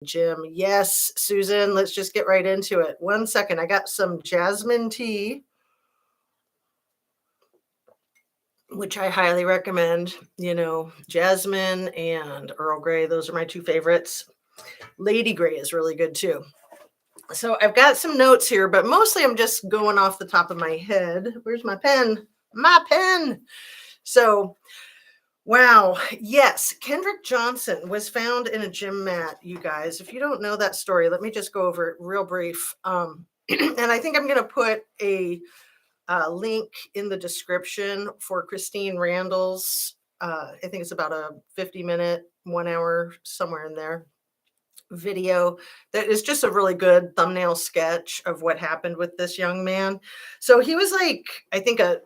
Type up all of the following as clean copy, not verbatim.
Gym. Yes, Susan, let's just get right into it. One second. I got some jasmine tea, which I highly recommend. Jasmine and Earl Grey, those are my two favorites. Lady Grey is really good too. So I've got some notes here, but mostly I'm just going off the top of my head. Where's my pen? My pen. So, wow. Yes, Kendrick Johnson was found in a gym mat, you guys. If you don't know that story, let me just go over it real brief. And I think I'm going to put a link in the description for Christine Randall's. I think it's about a 50-minute, 1 hour, somewhere in there, video that is just a really good thumbnail sketch of what happened with this young man. So he was like, I think a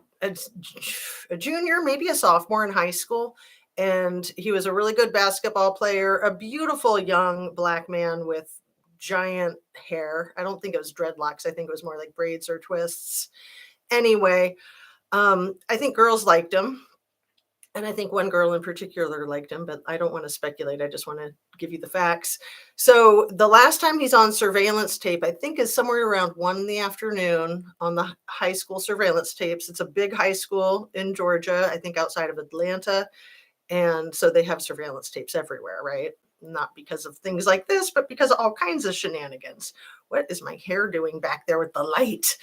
junior, maybe a sophomore in high school. And he was a really good basketball player, a beautiful young black man with giant hair. I don't think it was dreadlocks. I think it was more like braids or twists. Anyway, I think girls liked him. And I think one girl in particular liked him, but I don't want to speculate. I just want to give you the facts. So the last time he's on surveillance tape, I think is somewhere around 1 in the afternoon on the high school surveillance tapes. It's a big high school in Georgia, I think outside of Atlanta. And so they have surveillance tapes everywhere, right? Not because of things like this, but because of all kinds of shenanigans. What is my hair doing back there with the light?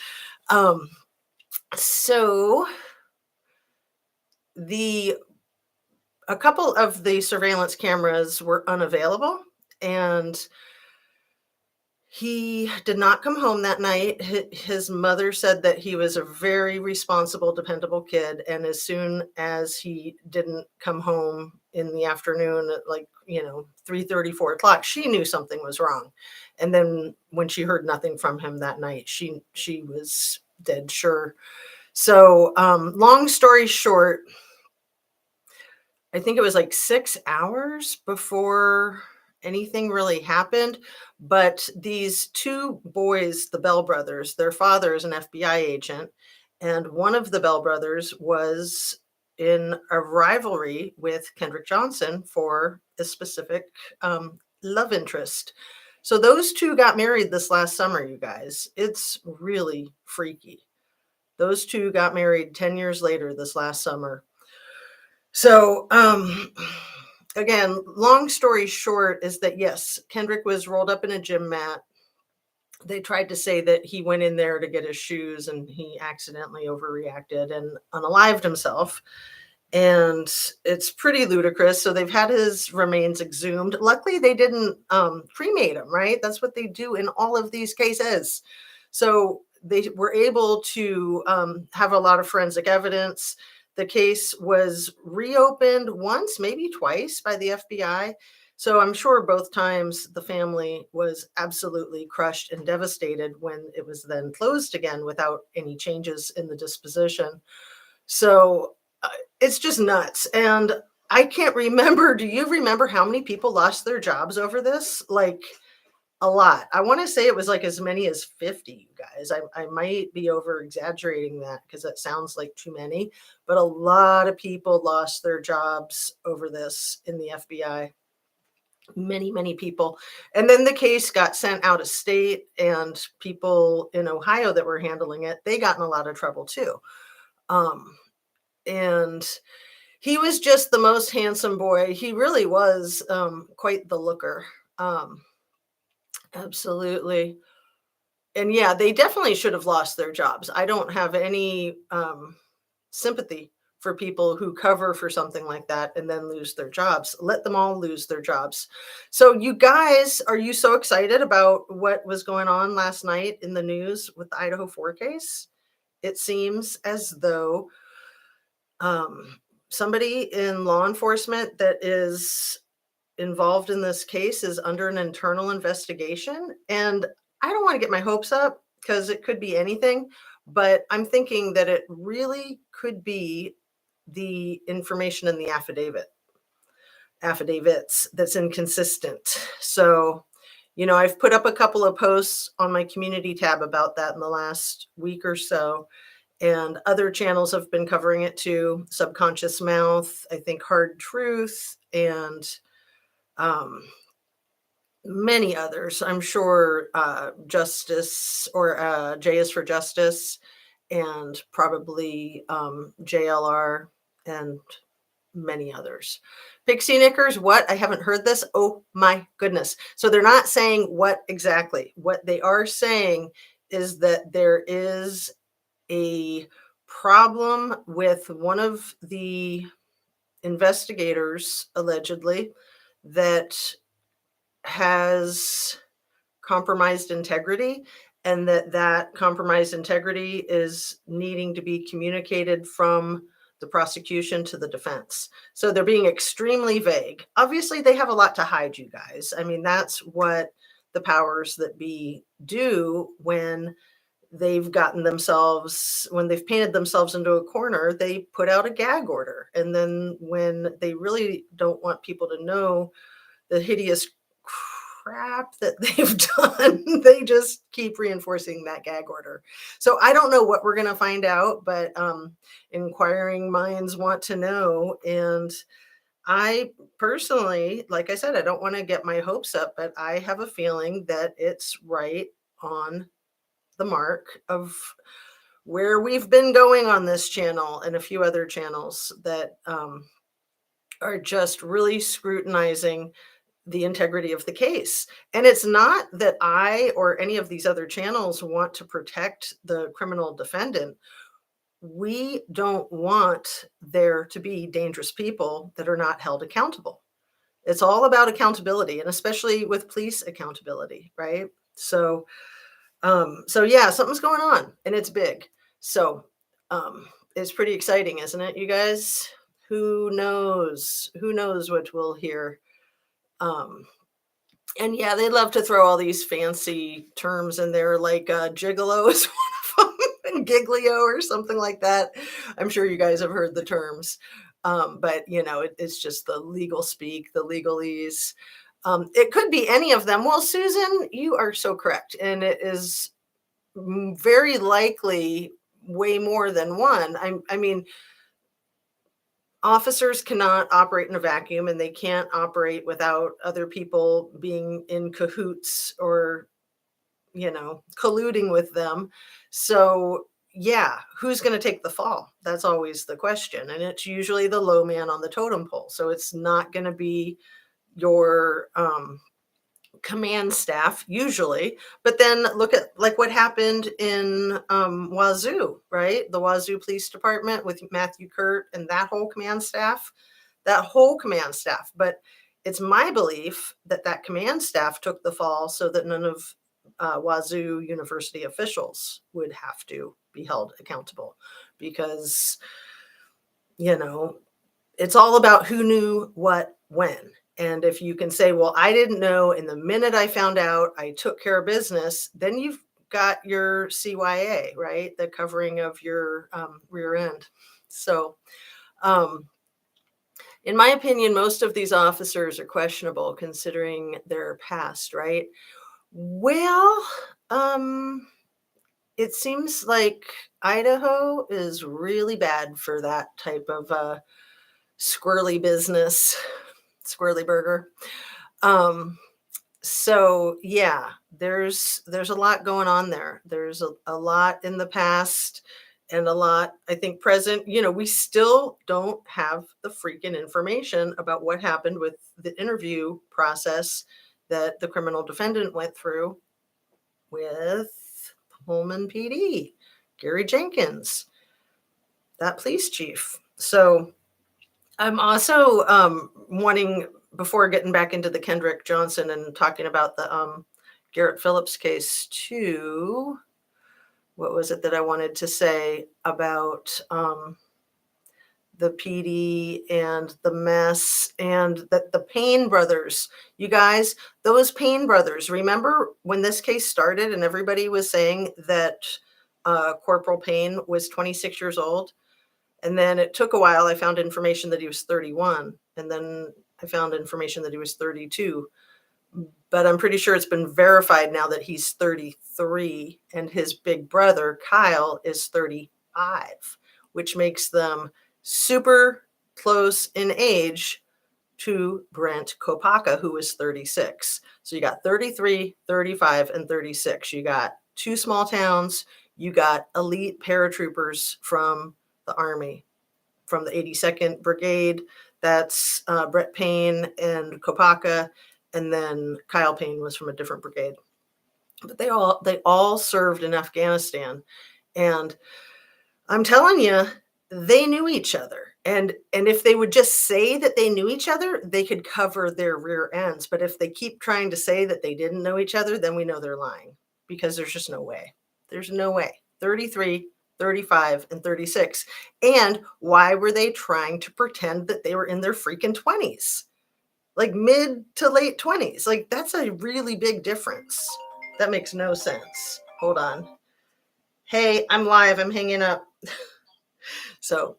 So a couple of the surveillance cameras were unavailable, and he did not come home that night. His mother said that he was a very responsible, dependable kid, and as soon as he didn't come home in the afternoon at 3:30, 4 o'clock, she knew something was wrong. And then when she heard nothing from him that night, she was dead sure. So long story short, I think it was like 6 hours before anything really happened. But these two boys, the Bell brothers, their father is an FBI agent. And one of the Bell brothers was in a rivalry with Kendrick Johnson for a specific love interest. So those two got married this last summer, you guys. It's really freaky. Those two got married 10 years later this last summer. So, again, long story short is that yes, Kendrick was rolled up in a gym mat. They tried to say that he went in there to get his shoes and he accidentally overreacted and unalived himself. And it's pretty ludicrous. So they've had his remains exhumed. Luckily, they didn't cremate him, right? That's what they do in all of these cases. So they were able to have a lot of forensic evidence. The case was reopened once, maybe twice by the FBI. So I'm sure both times the family was absolutely crushed and devastated when it was then closed again without any changes in the disposition. So it's just nuts. And I can't remember. Do you remember how many people lost their jobs over this? Like a lot. I want to say it was like as many as 50, you guys. I might be over exaggerating that because that sounds like too many, but a lot of people lost their jobs over this in the FBI. Many, many people. And then the case got sent out of state, and people in Ohio that were handling it, they got in a lot of trouble too. And he was just the most handsome boy. He really was quite the looker. Absolutely. And yeah, they definitely should have lost their jobs. I don't have any sympathy for people who cover for something like that and then lose their jobs. Let them all lose their jobs. So, you guys, are you so excited about what was going on last night in the news with the Idaho 4 case? It seems as though somebody in law enforcement that is involved in this case is under an internal investigation. And I don't want to get my hopes up because it could be anything, but I'm thinking that it really could be the information in the affidavits that's inconsistent. So, I've put up a couple of posts on my community tab about that in the last week or so. And other channels have been covering it too. Subconscious Mouth, I think Hard Truth, and Many others. I'm sure Justice or J is for Justice and probably JLR and many others. Pixie Knickers, what? I haven't heard this. Oh my goodness. So they're not saying what exactly. What they are saying is that there is a problem with one of the investigators, allegedly, that has compromised integrity, and that compromised integrity is needing to be communicated from the prosecution to the defense. So they're being extremely vague. Obviously, they have a lot to hide, you guys. I mean, that's what the powers that be do when when they've painted themselves into a corner, they put out a gag order. And then when they really don't want people to know the hideous crap that they've done, they just keep reinforcing that gag order. So I don't know what we're going to find out, but inquiring minds want to know. And I personally, like I said, I don't want to get my hopes up, but I have a feeling that it's right on the mark of where we've been going on this channel and a few other channels that are just really scrutinizing the integrity of the case. And it's not that I or any of these other channels want to protect the criminal defendant. We don't want there to be dangerous people that are not held accountable. It's all about accountability, and especially with police accountability, right? So yeah, something's going on and it's big. So it's pretty exciting, isn't it, you guys? Who knows? Who knows what we'll hear? Um, And yeah, they love to throw all these fancy terms in there, like gigolo is one of them, and giglio or something like that. I'm sure you guys have heard the terms, but it's just the legal speak, the legalese. It could be any of them. Well, Susan, you are so correct, and it is very likely way more than one. I mean, officers cannot operate in a vacuum, and they can't operate without other people being in cahoots or colluding with them. So yeah, who's going to take the fall? That's always the question, and it's usually the low man on the totem pole. So it's not going to be your command staff usually. But then look at like what happened in Wazoo, right? The Wazoo Police Department with Matthew Kurt and that whole command staff. But it's my belief that that command staff took the fall so that none of Wazoo University officials would have to be held accountable, because you know it's all about who knew what when. And if you can say, well, I didn't know, and the minute I found out, I took care of business, then you've got your CYA, right? The covering of your rear end. So, in my opinion, most of these officers are questionable considering their past, right? Well, it seems like Idaho is really bad for that type of squirrely business, squirrely burger. Um, so yeah, there's a lot going on there. There's a lot in the past and a lot, I think, present. We still don't have the freaking information about what happened with the interview process that the criminal defendant went through with Pullman PD, Gary Jenkins, that police chief. So I'm also wanting, before getting back into the Kendrick Johnson and talking about the Garrett Phillips case too, what was it that I wanted to say about the PD and the mess, and that the Payne brothers, you guys, those Payne brothers, remember when this case started and everybody was saying that Corporal Payne was 26 years old? And then it took a while. I found information that he was 31. And then I found information that he was 32. But I'm pretty sure it's been verified now that he's 33. And his big brother, Kyle, is 35, which makes them super close in age to Brent Kopaka, who was 36. So you got 33, 35, and 36. You got two small towns. You got elite paratroopers from the Army, from the 82nd Brigade. That's Brett Payne and Kopaka. And then Kyle Payne was from a different brigade. But they all served in Afghanistan. And I'm telling you, they knew each other. And if they would just say that they knew each other, they could cover their rear ends. But if they keep trying to say that they didn't know each other, then we know they're lying, because there's just no way. There's no way. 33, 35, and 36. And why were they trying to pretend that they were in their freaking 20s? Like mid to late 20s. Like, that's a really big difference. That makes no sense. Hold on. Hey, I'm live. I'm hanging up. So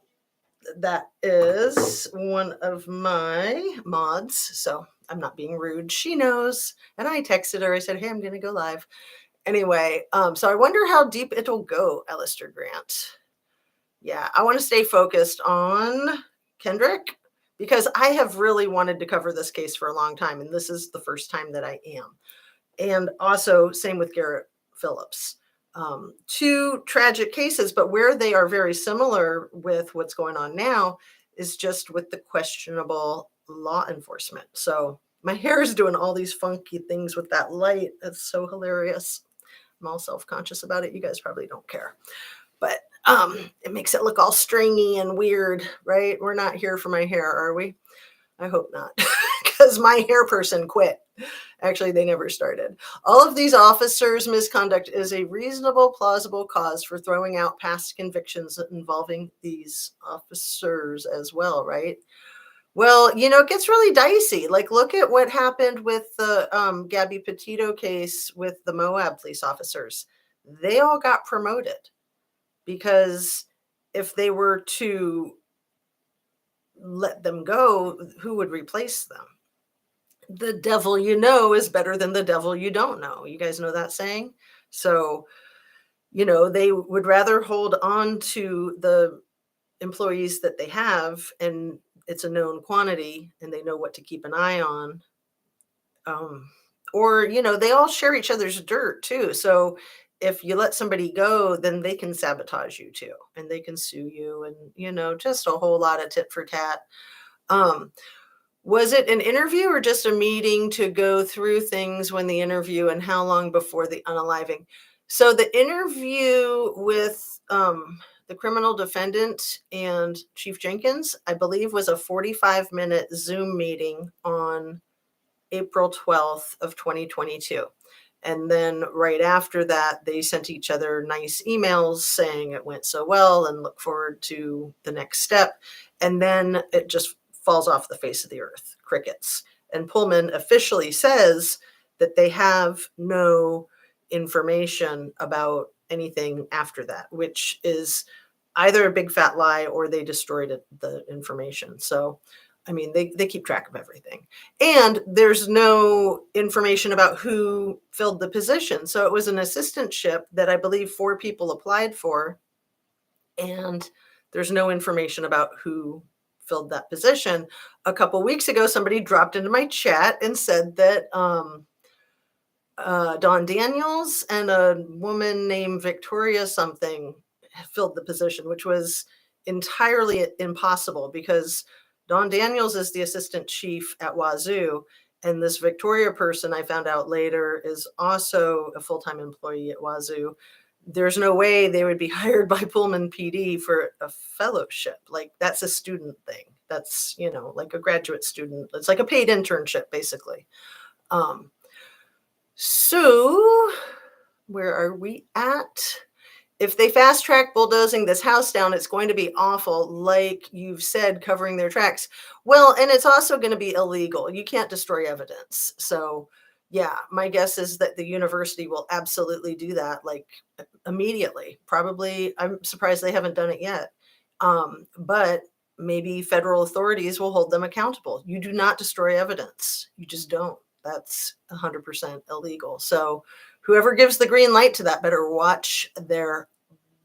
that is one of my mods. So I'm not being rude. She knows. And I texted her. I said, hey, I'm going to go live. Anyway, so I wonder how deep it'll go, Alistair Grant. Yeah, I want to stay focused on Kendrick, because I have really wanted to cover this case for a long time. And this is the first time that I am. And also, same with Garrett Phillips. Two tragic cases, but where they are very similar with what's going on now is just with the questionable law enforcement. So my hair is doing all these funky things with that light. It's so hilarious. I'm all self-conscious about it. You guys probably don't care, but it makes it look all stringy and weird, right? We're not here for my hair, are we? I hope not, because my hair person quit. Actually, they never started. All of these officers' misconduct is a reasonable, plausible cause for throwing out past convictions involving these officers as well, right? Well, it gets really dicey. Like, look at what happened with the Gabby Petito case with the Moab police officers. They all got promoted, because if they were to let them go, who would replace them? The devil you know is better than the devil you don't know. You guys know that saying? So, they would rather hold on to the employees that they have, and it's a known quantity and they know what to keep an eye on. Or, they all share each other's dirt too. So if you let somebody go, then they can sabotage you too, and they can sue you, and, just a whole lot of tit for tat. Was it an interview or just a meeting to go through things when the interview, and how long before the unaliving? So the interview with the criminal defendant and Chief Jenkins, I believe, was a 45-minute Zoom meeting on April 12th of 2022. And then right after that, they sent each other nice emails saying it went so well and look forward to the next step. And then it just falls off the face of the earth, crickets. And Pullman officially says that they have no information about anything after that, which is either a big fat lie or they destroyed the information. So, I mean, they keep track of everything. And there's no information about who filled the position. So it was an assistantship that I believe 4 people applied for. And there's no information about who filled that position. A couple weeks ago, somebody dropped into my chat and said that Dawn Daniels and a woman named Victoria something filled the position, which was entirely impossible, because Dawn Daniels is the assistant chief at Wazoo, and this Victoria person, I found out later, is also a full-time employee at Wazoo. There's no way they would be hired by Pullman PD for a fellowship. Like, that's a student thing. That's, like a graduate student. It's like a paid internship, basically. So where are we at? If they fast track bulldozing this house down, it's going to be awful, like you've said, covering their tracks. Well, and it's also going to be illegal. You can't destroy evidence. So yeah, my guess is that the university will absolutely do that, like immediately. Probably, I'm surprised they haven't done it yet. But maybe federal authorities will hold them accountable. You do not destroy evidence. You just don't. That's 100% illegal. So whoever gives the green light to that better watch their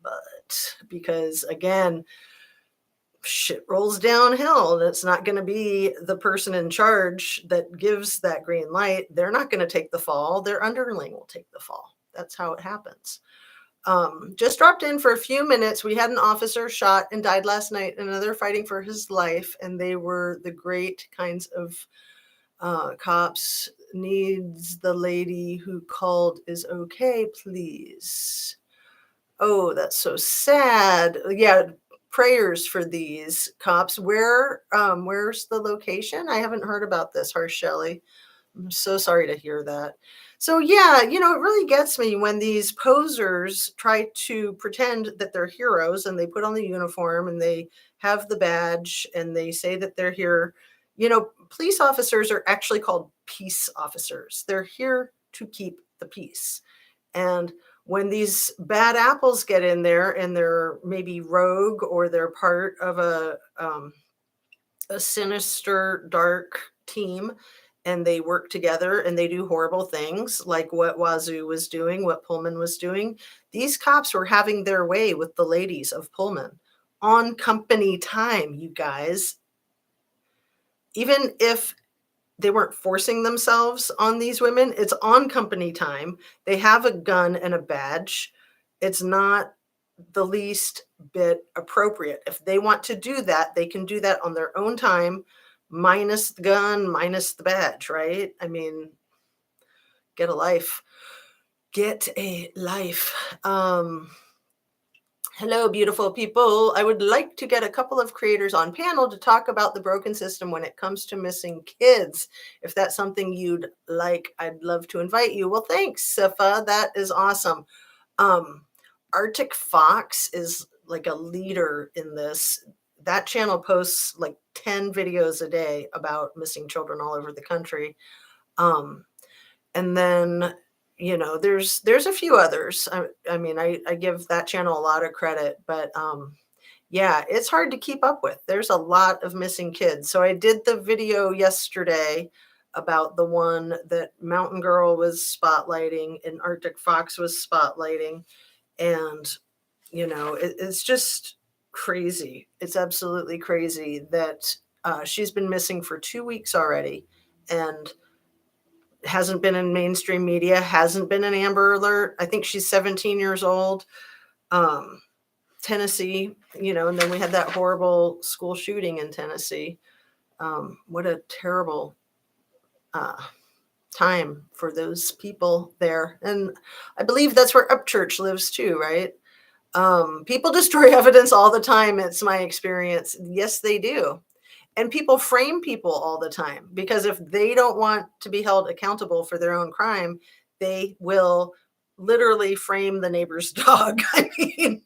butt, because again, shit rolls downhill, and it's not going to be the person in charge that gives that green light. They're not going to take the fall. Their underling will take the fall. That's how it happens. Just dropped in for a few minutes. We had an officer shot and died last night, another fighting for his life, and they were the great kinds of cops. Needs the lady who called is okay, please. Oh, that's so sad. Yeah, prayers for these cops. Where's the location? I haven't heard about this, Harsh Shelley. I'm so sorry to hear that. So yeah, it really gets me when these posers try to pretend that they're heroes and they put on the uniform and they have the badge and they say that they're here. Police officers are actually called peace officers. They're here to keep the peace. And when these bad apples get in there and they're maybe rogue or they're part of a sinister, dark team, and they work together and they do horrible things like what Wazoo was doing, what Pullman was doing. These cops were having their way with the ladies of Pullman on company time, you guys. Even if they weren't forcing themselves on these women, it's on company time. They have a gun and a badge. It's not the least bit appropriate. If they want to do that, they can do that on their own time, minus the gun, minus the badge, right? I mean, get a life. Get a life. Hello, beautiful people. I would like to get a couple of creators on panel to talk about the broken system when it comes to missing kids. If that's something you'd like, I'd love to invite you. Well, thanks, Sifa. That is awesome. Arctic Fox is like a leader in this. That channel posts like 10 videos a day about missing children all over the country. And then, there's a few others. I mean, I give that channel a lot of credit, but yeah, it's hard to keep up with. There's a lot of missing kids. So I did the video yesterday about the one that Mountain Girl was spotlighting and Arctic Fox was spotlighting. And, it's just crazy. It's absolutely crazy that she's been missing for 2 weeks already and hasn't been in mainstream media, hasn't been an Amber Alert. I think she's 17 years old. Tennessee, and then we had that horrible school shooting in Tennessee. What a terrible time for those people there. And I believe that's where Upchurch lives too, right? People destroy evidence all the time. It's my experience. Yes, they do. And people frame people all the time because if they don't want to be held accountable for their own crime, they will literally frame the neighbor's dog. I mean,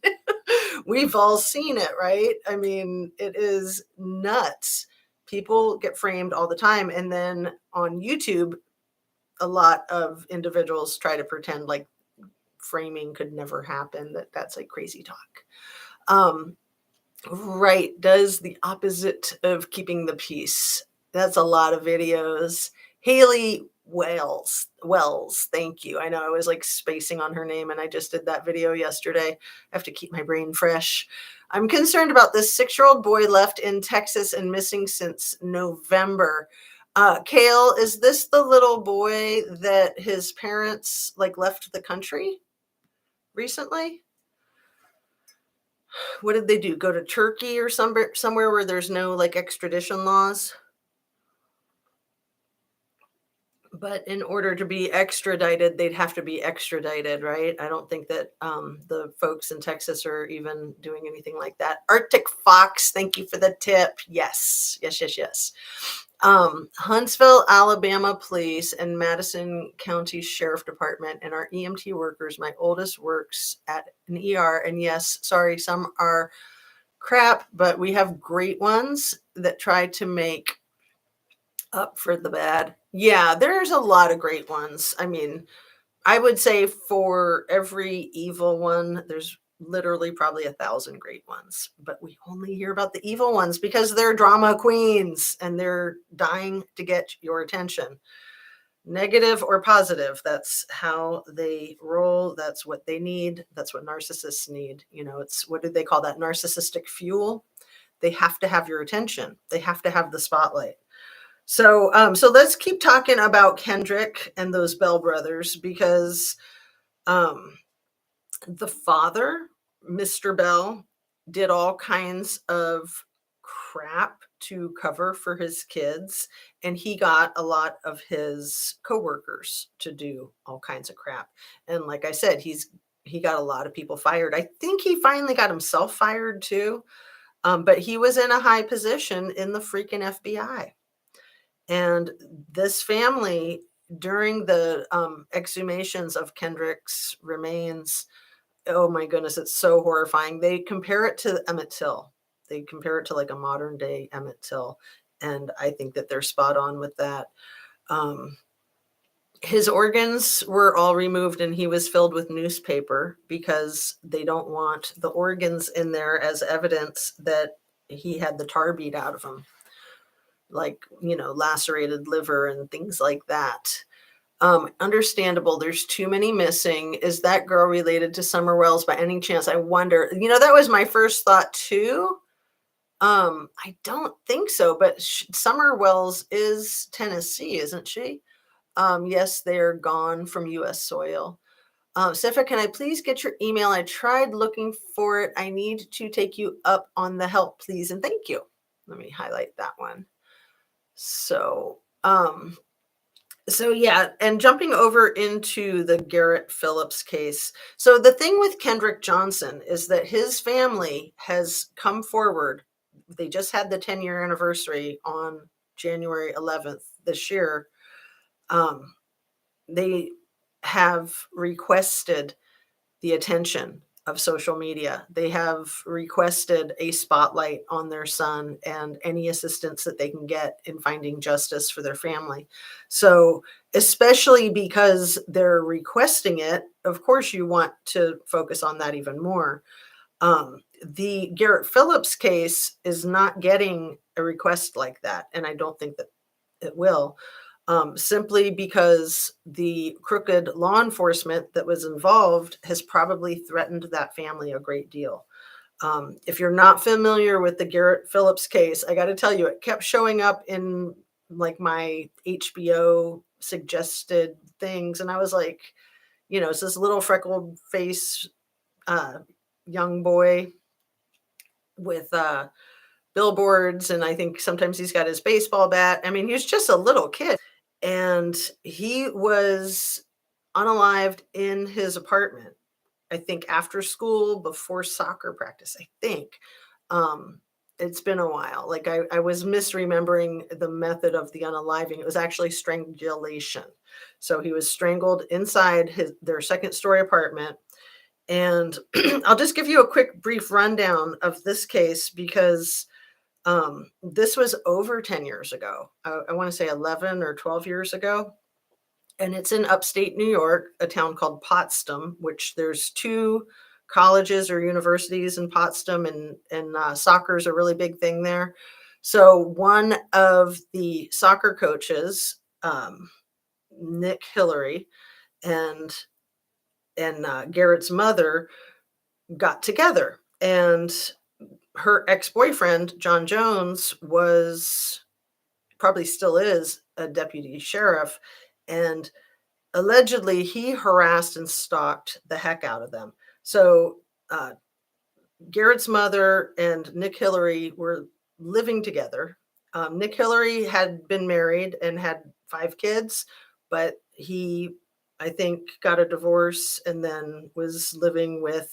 we've all seen it, right? I mean, it is nuts. People get framed all the time. And then on YouTube, a lot of individuals try to pretend like framing could never happen, that's like crazy talk. Right, does the opposite of keeping the peace. That's a lot of videos. Haley Wells, thank you. I know I was like spacing on her name and I just did that video yesterday. I have to keep my brain fresh. I'm concerned about this 6-year-old boy left in Texas and missing since November. Kale, is this the little boy that his parents like left the country recently? What did they do? Go to Turkey or somewhere where there's no like extradition laws? But in order to be extradited, they'd have to be extradited, right? I don't think that the folks in Texas are even doing anything like that. Arctic Fox, thank you for the tip. Yes. Huntsville, Alabama Police and Madison County Sheriff Department and our EMT workers. My oldest works at an ER. And yes, sorry, some are crap, but we have great ones that try to make up for the bad. Yeah, there's a lot of great ones. I mean, I would say for every evil one, there's literally probably 1,000 great ones, but we only hear about the evil ones because they're drama queens and they're dying to get your attention. Negative or positive, that's how they roll. That's what they need. That's what narcissists need. It's, what do they call that? Narcissistic fuel. They have to have your attention. They have to have the spotlight. So let's keep talking about Kendrick and those Bell brothers because um, the father, Mr. Bell, did all kinds of crap to cover for his kids, and he got a lot of his coworkers to do all kinds of crap. And like I said, he got a lot of people fired. I think he finally got himself fired too. But he was in a high position in the freaking FBI. And this family, during the exhumations of Kendrick's remains, oh my goodness, it's so horrifying. They compare it to Emmett Till. They compare it to like a modern day Emmett Till. And I think that they're spot on with that. Um, his organs were all removed and he was filled with newspaper because they don't want the organs in there as evidence that he had the tar beat out of him, like, lacerated liver and things like that. Understandable. There's too many missing. Is that girl related to Summer Wells by any chance? I wonder. That was my first thought too. I don't think so, but Summer Wells is Tennessee, isn't she? Yes, they're gone from U.S. soil. Sefa, can I please get your email? I tried looking for it. I need to take you up on the help, please, and thank you. Let me highlight that one. So yeah, and jumping over into the Garrett Phillips case. So the thing with Kendrick Johnson is that his family has come forward. They just had the 10-year anniversary on January 11th this year. They have requested the attention of social media. They have requested a spotlight on their son and any assistance that they can get in finding justice for their family. So, especially because they're requesting it, of course, you want to focus on that even more. The Garrett Phillips case is not getting a request like that, and I don't think that it will. Simply because the crooked law enforcement that was involved has probably threatened that family a great deal. If you're not familiar with the Garrett Phillips case, I got to tell you, it kept showing up in like my HBO suggested things. And I was like, it's this little freckled face young boy with billboards. And I think sometimes he's got his baseball bat. I mean, he was just a little kid. And he was unalived in his apartment, I think after school, before soccer practice, I think. It's been a while. Like I was misremembering the method of the unaliving. It was actually strangulation. So he was strangled inside their second story apartment. And I'll just give you a quick brief rundown of this case because this was over 10 years ago. I want to say 11 or 12 years ago. And it's in upstate New York, a town called Potsdam, which there's two colleges or universities in Potsdam, and soccer is a really big thing there. So one of the soccer coaches, Nick Hillary, and Garrett's mother got together, and her ex-boyfriend, John Jones, was probably still is a deputy sheriff. And allegedly, he harassed and stalked the heck out of them. So Garrett's mother and Nick Hillary were living together. Nick Hillary had been married and had 5 kids, but he, I think, got a divorce and then was living with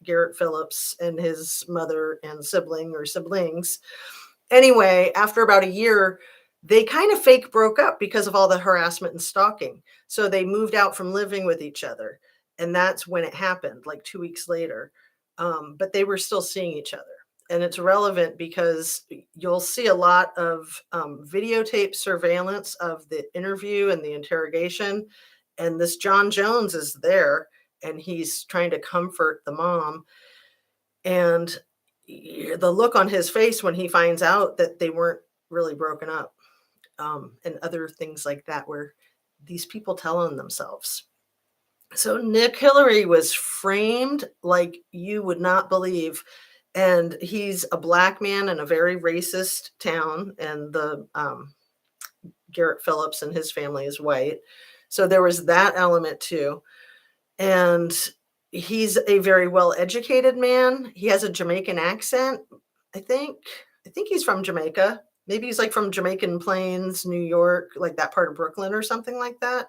Garrett Phillips and his mother and siblings. Anyway, after about a year, they kind of fake broke up because of all the harassment and stalking. So they moved out from living with each other. And that's when it happened, like 2 weeks later. But they were still seeing each other. And it's relevant because you'll see a lot of videotape surveillance of the interview and the interrogation. And this John Jones is there and he's trying to comfort the mom. And the look on his face when he finds out that they weren't really broken up, and other things like that, where these people tell on themselves. So Nick Hillary was framed like you would not believe. And he's a black man in a very racist town, and the Garrett Phillips and his family is white. So there was that element too. And he's a very well-educated man. He has a Jamaican accent, I think. I think he's from Jamaica. Maybe he's like from Jamaican Plains, New York, like that part of Brooklyn or something like that.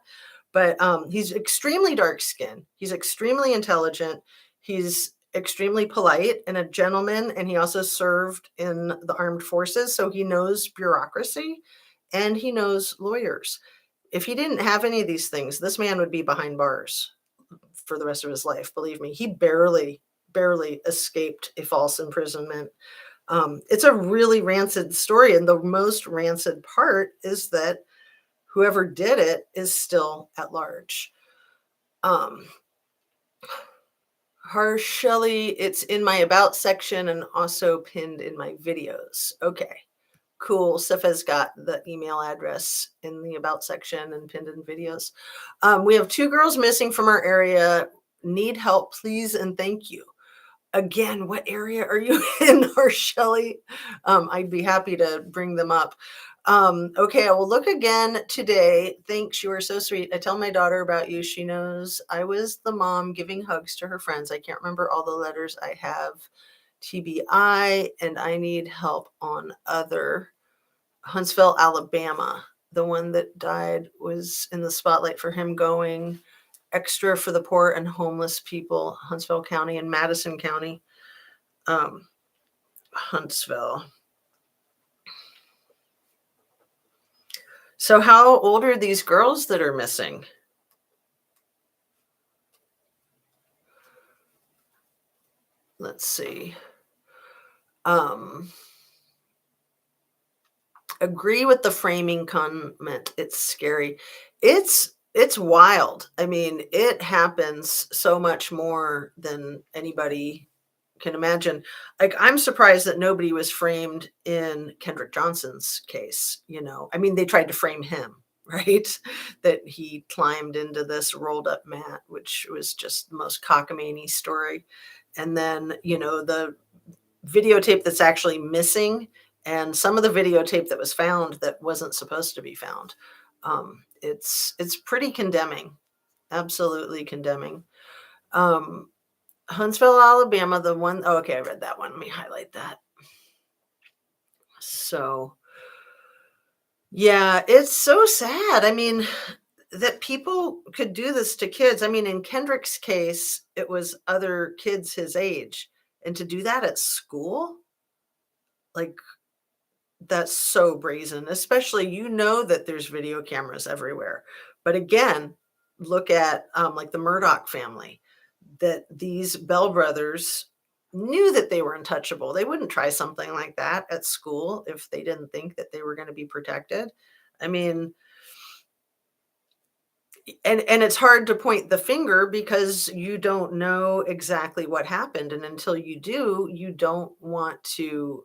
But he's extremely dark skinned. He's extremely intelligent. He's extremely polite and a gentleman. And he also served in the armed forces. So he knows bureaucracy and he knows lawyers. If he didn't have any of these things, this man would be behind bars for the rest of his life. Believe me, he barely escaped a false imprisonment. It's a really rancid story. And the most rancid part is that whoever did it is still at large. Shelley, it's in my about section and also pinned in my videos. Okay, cool. Safa's got the email address in the about section and pinned in videos. We have 2 girls missing from our area. Need help, please, and thank you. Again, what area are you in, Shelley? I'd be happy to bring them up. Okay, I will look again today. Thanks, you are so sweet. I tell my daughter about you. She knows I was the mom giving hugs to her friends. I can't remember all the letters I have. TBI, and I need help on other. Huntsville, Alabama. The one that died was in the spotlight for him going extra for the poor and homeless people, Huntsville County and Madison County. Huntsville. So how old are these girls that are missing? Let's see. Agree with the framing comment. It's scary. It's wild. I mean, it happens so much more than anybody can imagine. Like, I'm surprised that nobody was framed in Kendrick Johnson's case, you know. I mean, they tried to frame him, right? That he climbed into this rolled up mat, which was just the most cockamamie story. And then, you know, the videotape that's actually missing and some of the videotape that was found that wasn't supposed to be found. It's pretty condemning, absolutely condemning. Huntsville, Alabama, the one, oh, okay, I read that one. Let me highlight that. So, yeah, it's so sad. I mean, that people could do this to kids. I mean, in Kendrick's case, it was other kids his age. And to do that at school, like, that's so brazen, especially, you know, that there's video cameras everywhere. But again, look at like the Murdoch family, that these Bell brothers knew that they were untouchable. They wouldn't try something like that at school if they didn't think that they were going to be protected. I mean, and it's hard to point the finger because you don't know exactly what happened, and until you do, you don't want to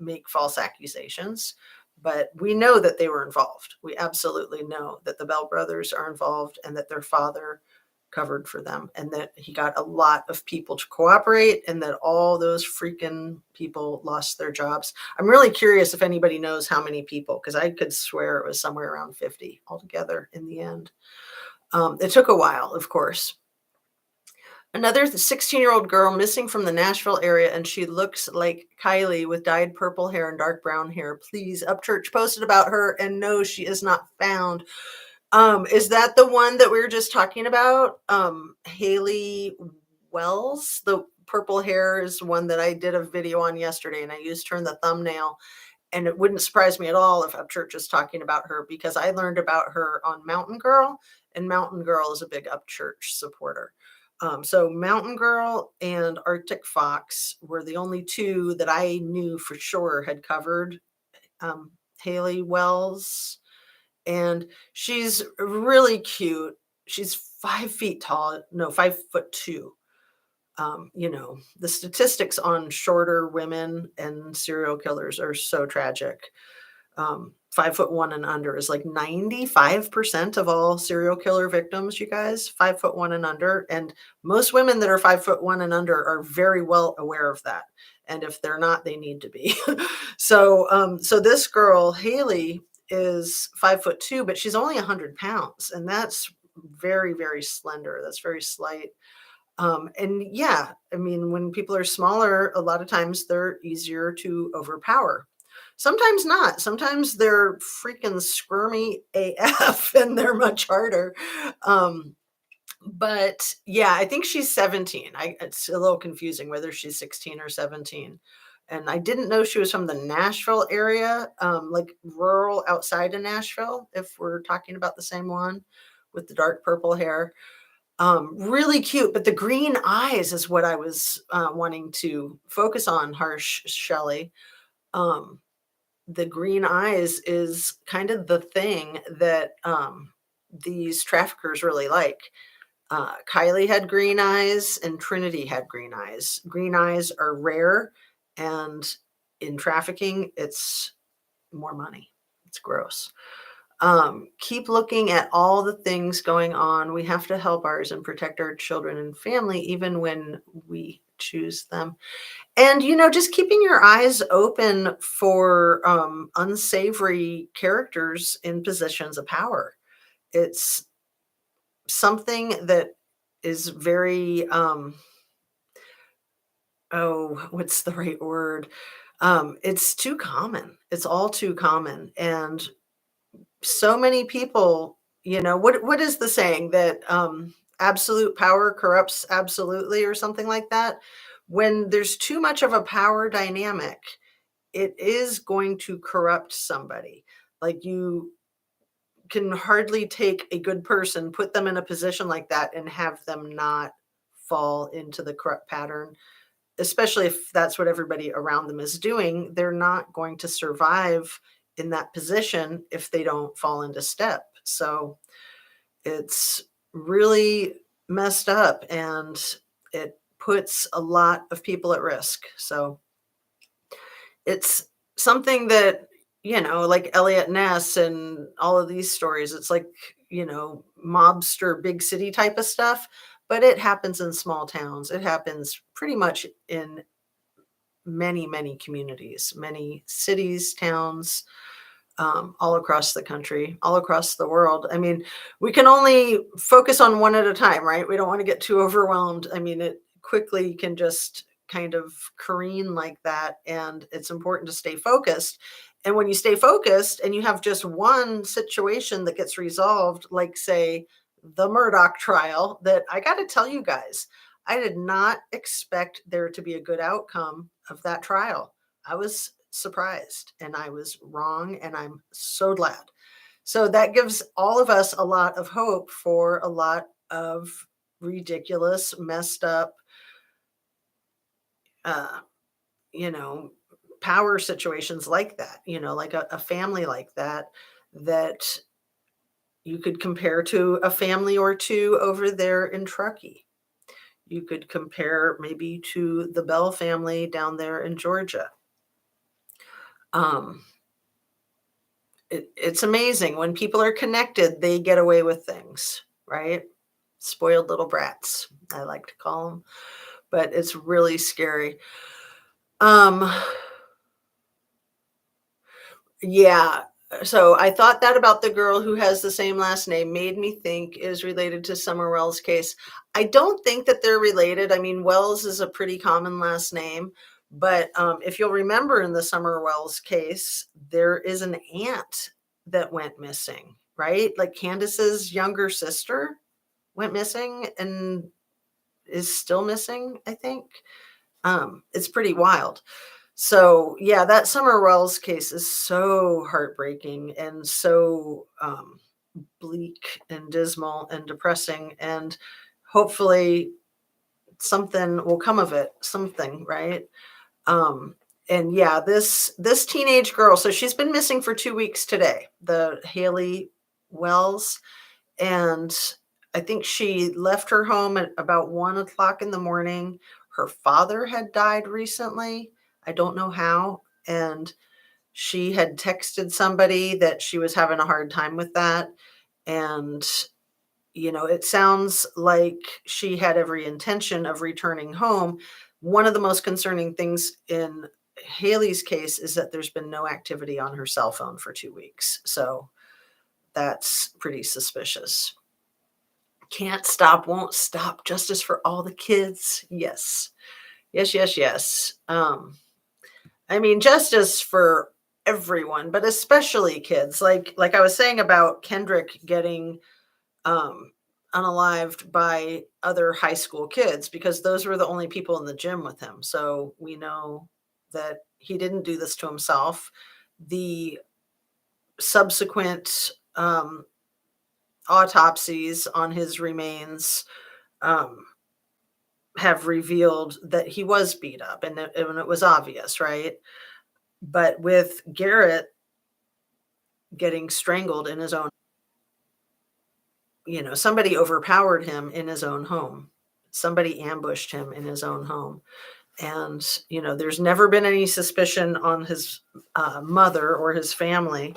make false accusations. But we know that they were involved. We absolutely know that the Bell brothers are involved and that their father covered for them, and that he got a lot of people to cooperate, and that all those freaking people lost their jobs. I'm really curious if anybody knows how many people, because I could swear it was somewhere around 50 altogether in the end. It took a while, of course. Another 16-year-old girl missing from the Nashville area, and she looks like Kylie with dyed purple hair and dark brown hair. Please, Upchurch posted about her, and no, she is not found. Is that the one that we were just talking about? Haley Wells, the purple hair, is one that I did a video on yesterday, and I used her in the thumbnail. And it wouldn't surprise me at all if Upchurch is talking about her, because I learned about her on Mountain Girl, and Mountain Girl is a big Upchurch supporter. So Mountain Girl and Arctic Fox were the only 2 that I knew for sure had covered Haley Wells. And she's really cute. She's 5 feet tall. No, 5'2". You know, the statistics on shorter women and serial killers are so tragic. 5'1" and under is like 95% of all serial killer victims, you guys, 5'1" and under. And most women that are 5'1" and under are very well aware of that. And if they're not, they need to be. So this girl, Haley, is 5'2", but she's only 100 pounds. And that's very, very slender. That's very slight. And yeah, I mean, when people are smaller, a lot of times they're easier to overpower. Sometimes not. Sometimes they're freaking squirmy AF and they're much harder. Um, but yeah, I think she's 17. It's a little confusing whether she's 16 or 17. And I didn't know she was from the Nashville area, like rural outside of Nashville, if we're talking about the same one with the dark purple hair. Really cute, but the green eyes is what I was wanting to focus on, Harsh Shelley. Um, the green eyes is kind of the thing that these traffickers really like. Kylie had green eyes and Trinity had green eyes. Green eyes are rare, and in trafficking, it's more money. It's gross. Keep looking at all the things going on. We have to help ours and protect our children and family, even when we choose them. And, just keeping your eyes open for unsavory characters in positions of power. It's something that is very, oh, what's the right word? It's too common. It's all too common. And so many people, what is the saying that absolute power corrupts absolutely or something like that? When there's too much of a power dynamic, it is going to corrupt somebody. Like, you can hardly take a good person, put them in a position like that, and have them not fall into the corrupt pattern, especially if that's what everybody around them is doing. They're not going to survive in that position if they don't fall into step. So it's really messed up, and it puts a lot of people at risk. So it's something that, like Elliot Ness and all of these stories, it's like, mobster, big city type of stuff, but it happens in small towns. It happens pretty much in many, many communities, many cities, towns, all across the country, all across the world. I mean, we can only focus on one at a time, right? We don't want to get too overwhelmed. I mean, it quickly can just kind of careen like that. And it's important to stay focused. And when you stay focused and you have just one situation that gets resolved, like, say, the Murdoch trial, that I got to tell you guys, I did not expect there to be a good outcome of that trial. I was surprised and I was wrong, and I'm so glad. So that gives all of us a lot of hope for a lot of ridiculous, messed up, uh, you know, power situations like that, like a family like that, that you could compare to a family or two over there in Truckee. You could compare maybe to the Bell family down there in Georgia. Um, it's amazing when people are connected, they get away with things, right? Spoiled little brats, I like to call them, but it's really scary. Um, yeah. So I thought that about the girl who has the same last name made me think is related to Summer Wells' case. I don't think that they're related. I mean, Wells is a pretty common last name, but if you'll remember in the Summer Wells case, there is an aunt that went missing, right? Like Candace's younger sister went missing and is still missing, I think. It's pretty wild. So, yeah, that Summer Wells case is so heartbreaking and so bleak and dismal and depressing. And hopefully something will come of it, something, right? Um, and yeah, this teenage girl, so she's been missing for 2 weeks today, the Haley Wells. And I think she left her home at about 1 o'clock in the morning. Her father had died recently. I don't know how. And She had texted somebody that she was having a hard time with that, and, it sounds like she had every intention of returning home. One of the most concerning things in Haley's case is that there's been no activity on her cell phone for 2 weeks, so that's pretty suspicious. Can't stop, won't stop, justice for all the kids. Yes. Yes, yes, yes. I mean, justice for everyone, but especially kids. Like I was saying about Kendrick getting um unalived by other high school kids because those were the only people in the gym with him. So we know that he didn't do this to himself. The subsequent autopsies on his remains um have revealed that he was beat up, and it was obvious, right? But with Garrett getting strangled in his own, somebody overpowered him in his own home. Somebody ambushed him in his own home. And, there's never been any suspicion on his mother or his family.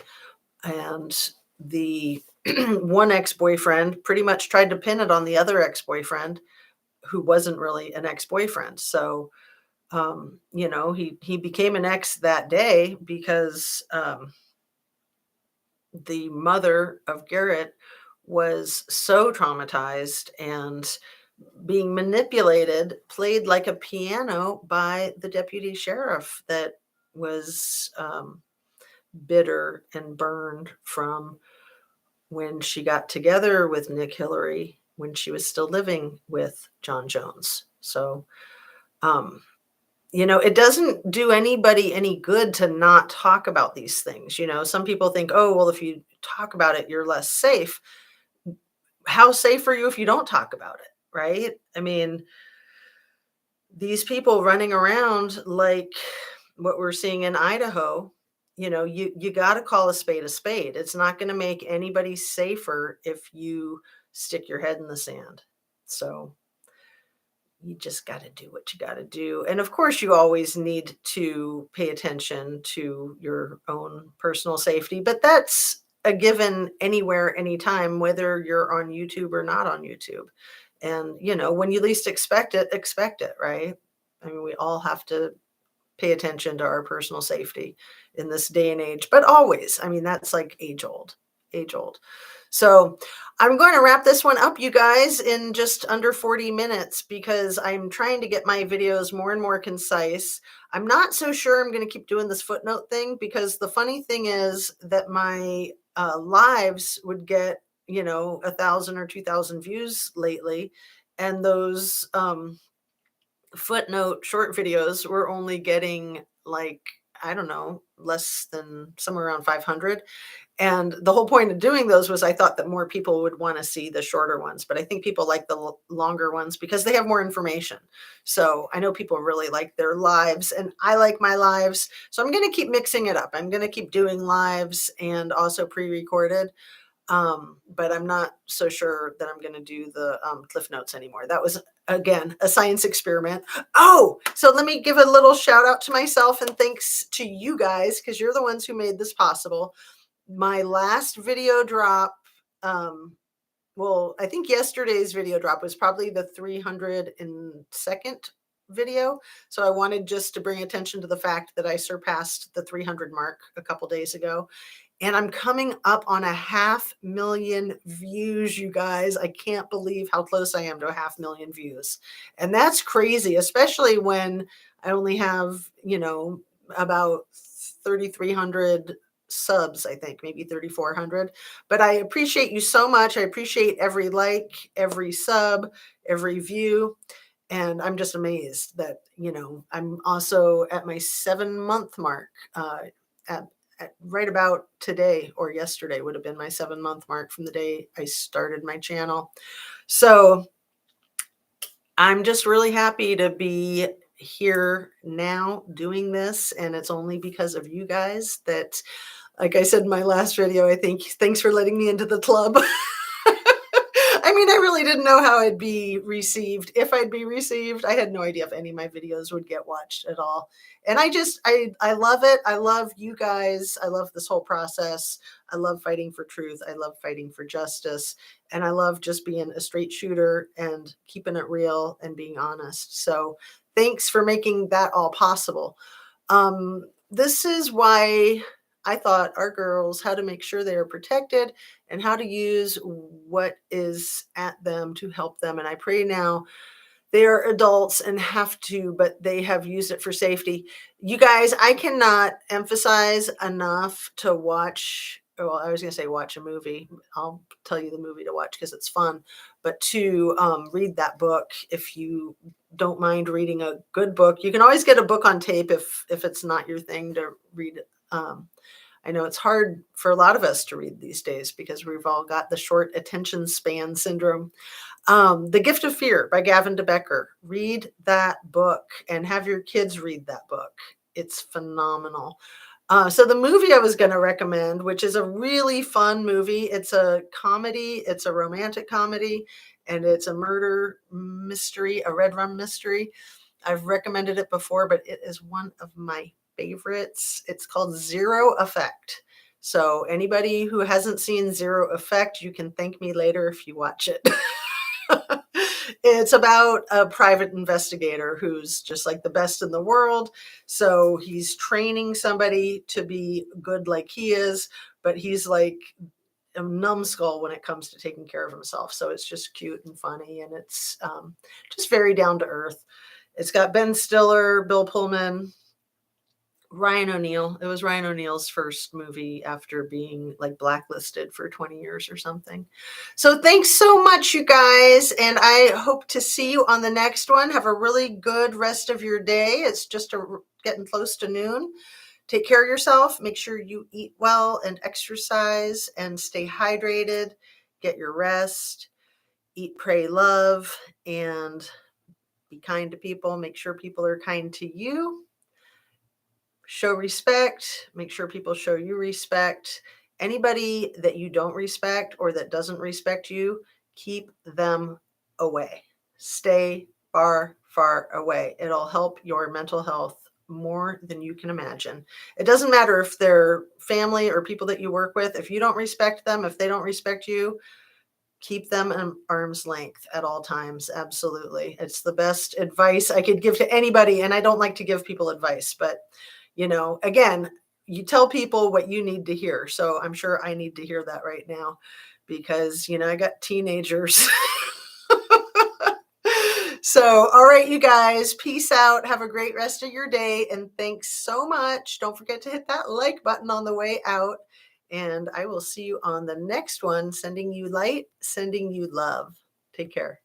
And the one ex boyfriend pretty much tried to pin it on the other ex boyfriend who wasn't really an ex boyfriend. So, he became an ex that day because the mother of Garrett was so traumatized and being manipulated, played like a piano by the deputy sheriff that was bitter and burned from when she got together with Nick Hillary when she was still living with John Jones. So, um, it doesn't do anybody any good to not talk about these things. Some people think, oh, well, if you talk about it, you're less safe. How safe are you if you don't talk about it? Right? I mean, these people running around like what we're seeing in Idaho, you got to call a spade a spade. It's not going to make anybody safer if you stick your head in the sand. So you just got to do what you got to do. And of course, you always need to pay attention to your own personal safety, but that's a given anywhere, anytime, whether you're on YouTube or not on YouTube. And, when you least expect it, right? I mean, we all have to pay attention to our personal safety in this day and age, but always, I mean, that's like age old, age old. So I'm going to wrap this one up, you guys, in just under 40 minutes because I'm trying to get my videos more and more concise. I'm not so sure I'm going to keep doing this footnote thing because the funny thing is that my lives would get, 1,000 or 2,000 views lately. And those footnote short videos were only getting like, I don't know, less than somewhere around 500. And the whole point of doing those was I thought that more people would want to see the shorter ones, but I think people like the longer ones because they have more information. So I know people really like their lives and I like my lives. So I'm going to keep mixing it up. I'm going to keep doing lives and also pre-recorded. But I'm not so sure that I'm going to do the Cliff Notes anymore. That was, again, a science experiment. Oh, so let me give a little shout out to myself and thanks to you guys because you're the ones who made this possible. My last video drop, well, I think yesterday's video drop was probably the 302nd video. So I wanted just to bring attention to the fact that I surpassed the 300 mark a couple days ago. And I'm coming up on 500,000 views, you guys. I can't believe how close I am to 500,000 views. And that's crazy, especially when I only have, about 3,300 subs, I think, maybe 3,400. But I appreciate you so much. I appreciate every like, every sub, every view. And I'm just amazed that, I'm also at my 7-month mark at right about today or yesterday would have been my 7-month mark from the day I started my channel. So I'm just really happy to be here now doing this. And it's only because of you guys that, like I said in my last video, I think, thanks for letting me into the club. I I mean, I really didn't know how I'd be received. If I'd be received, I had no idea if any of my videos would get watched at all. And I love it. I love you guys. I love this whole process. I love fighting for truth. I love fighting for justice. And I love just being a straight shooter and keeping it real and being honest. So thanks for making that all possible. This is why I thought our girls how to make sure they are protected and how to use what is at them to help them. And I pray now they are adults and have to, but they have used it for safety. You guys, I cannot emphasize enough to watch. Well, I was going to say watch a movie. I'll tell you the movie to watch because it's fun. But to read that book, if you don't mind reading a good book, you can always get a book on tape if it's not your thing to read. I know it's hard for a lot of us to read these days because we've all got the short attention span syndrome. The Gift of Fear by Gavin de Becker. Read that book and have your kids read that book. It's phenomenal. So the movie I was going to recommend, which is a really fun movie, it's a comedy, it's a romantic comedy, and it's a murder mystery, a red rum mystery. I've recommended it before, but it is one of my favorites. It's called Zero Effect. So anybody who hasn't seen Zero Effect, you can thank me later if you watch it. It's about a private investigator who's just like the best in the world. So he's training somebody to be good like he is, but he's like a numbskull when it comes to taking care of himself. So it's just cute and funny, and it's just very down to earth. It's got Ben Stiller, Bill Pullman, Ryan O'Neal. It was Ryan O'Neal's first movie after being like blacklisted for 20 years or something. So thanks so much, you guys. And I hope to see you on the next one. Have a really good rest of your day. It's just getting close to noon. Take care of yourself. Make sure you eat well and exercise and stay hydrated. Get your rest. Eat, pray, love, and be kind to people. Make sure people are kind to you. Show respect, make sure people show you respect. Anybody that you don't respect or that doesn't respect you, keep them away. Stay far, far away. It'll help your mental health more than you can imagine. It doesn't matter if they're family or people that you work with. If you don't respect them, if they don't respect you, keep them at arm's length at all times. Absolutely. It's the best advice I could give to anybody. And I don't like to give people advice, but again, you tell people what you need to hear. So I'm sure I need to hear that right now because, I got teenagers. So, all right, you guys, peace out. Have a great rest of your day. And thanks so much. Don't forget to hit that like button on the way out. And I will see you on the next one. Sending you light, sending you love. Take care.